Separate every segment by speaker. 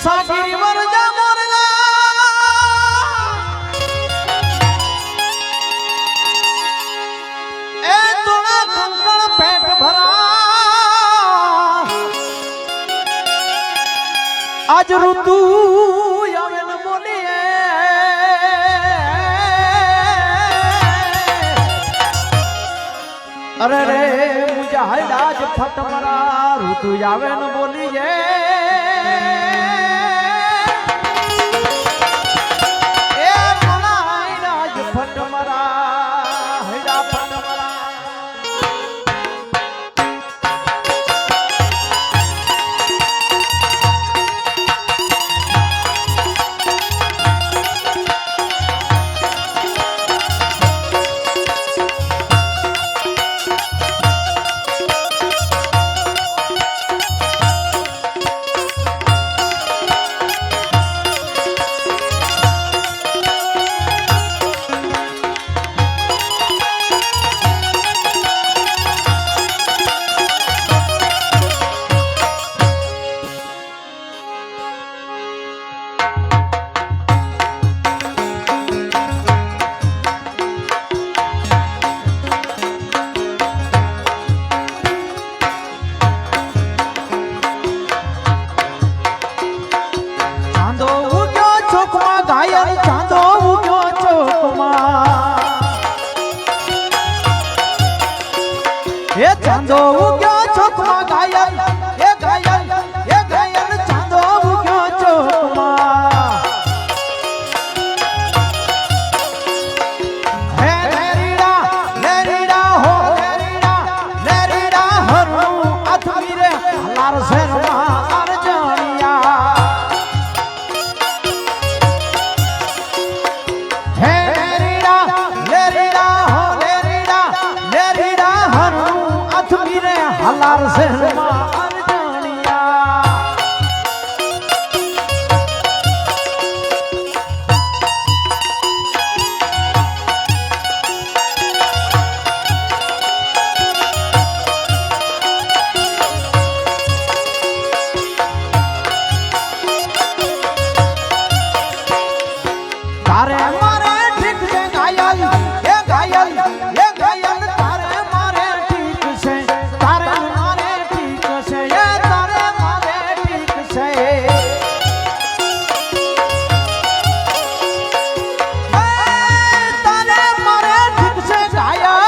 Speaker 1: સાગીરી વરજા મોરજા એ તોડા કંકણ પેટ ભરા આજ ઋતુ આવે ને બોલીએ અરે રે મુજા હાયડા જ ફટ મરા ઋતુ આવે ને બોલીએ એ ચાંદો ઉગ્યો ચોકમાં ગાયન એ ગાયન એ ગાયન ચાંદો ઉગ્યો ચોકમાં હે લેરીડા હો લેરીડા હરનું આથમી રે લાર શેરમાં અરજણિયા હે લેરીડા હો લેરીડા હરનું હલાર શહેરમાં અરજણિયા તારે મારે ઠીક છે ઘાયલ એ ઘાયલ એ ઘાયલ તારે મારે ઠીક છે તારે મારે ઠીક છે એ તારે મારે ઠીક છે તારે મારે ઠીક છે ઘાયલ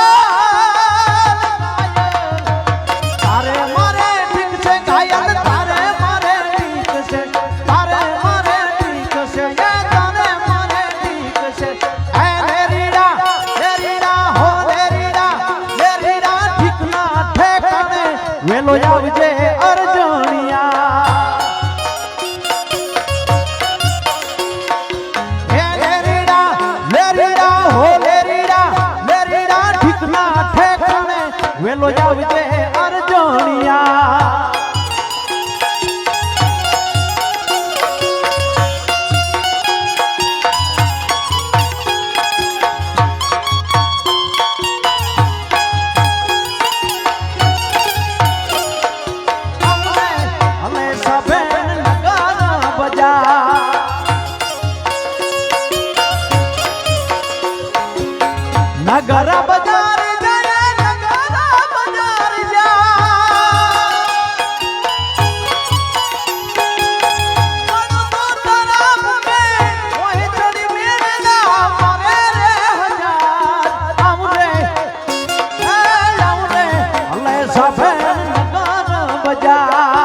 Speaker 1: તારે મારે ઠીક છે ઘાયલ તારે મારે ઠીક છે તારે મારે ઠીક છે એ તારે મારે ઠીક છે એ લેરીડા હો લેરીડા ઠીક ના ઠેકાણે વેલો આવજે અરજણિયા હે લેરીડા હો લેરીડા ઠીક ના ઠેકાણે વેલો આવજે અરજણિયા નગર બજાર જાય નગર બજાર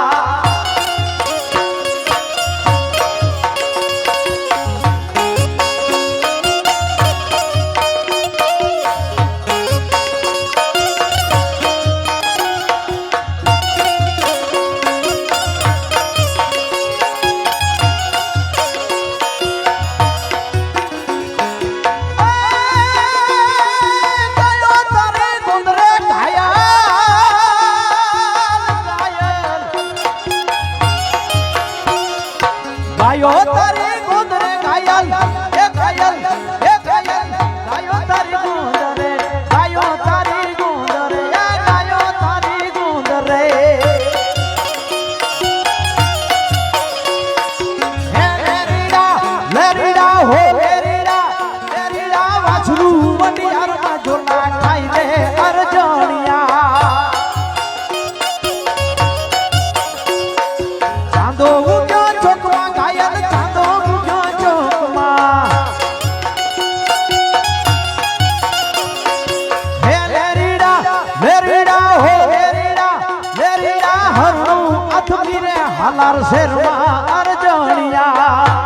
Speaker 1: લેરીડા હો લેરીડા હરણું અથમીરે હાલાર શેરમાં અરજણિયા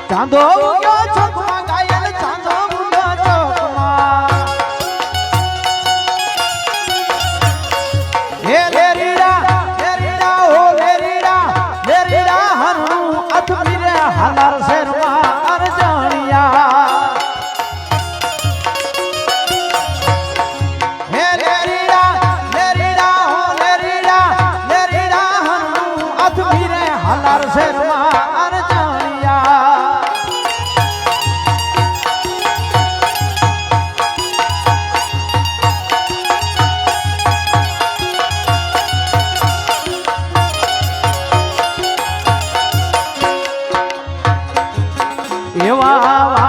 Speaker 1: ચાંદો ઉગ્યો ચોકમાં ગાયલ ચાંદો ઉગ્યો ચોકમાં હે લેરીડા હો લેરીડા હરણું અથમીરે હાલાર શેરમાં અરજણિયા હે લેરીડા હો લેરીડા હરણું અથમીરે હાલાર શેરમાં એવા